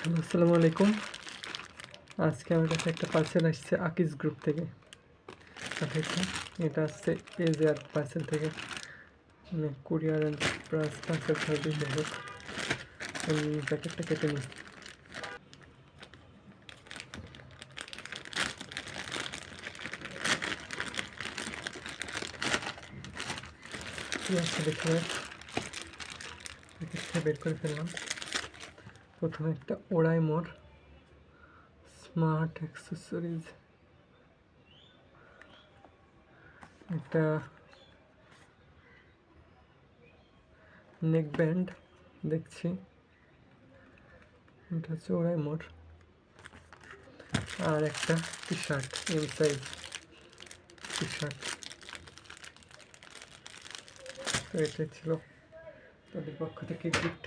Hello, আসসালামু আলাইকুম। আজকে আমার কাছে একটা পার্সেল আসছে আকিজ গ্রুপ থেকে পাঠাইছে। এটা আসছে এজেআর পার্সেল থেকে, মানে courier and plus parcel service. যাই হোক, আমি প্যাকেটটা কেটে নিই। কী আছে দেখে প্যাকেটটা বের করে ফেললাম। প্রথমে একটা ওরাইমোর স্মার্ট অ্যাক্সেসরিজ, একটা নেক ব্যান্ড দেখছি, এটা হচ্ছে ওরাইমোর, আর একটা T shirt, M size T shirt. তো এটাই ছিল তাদের পক্ষ থেকে গিফট।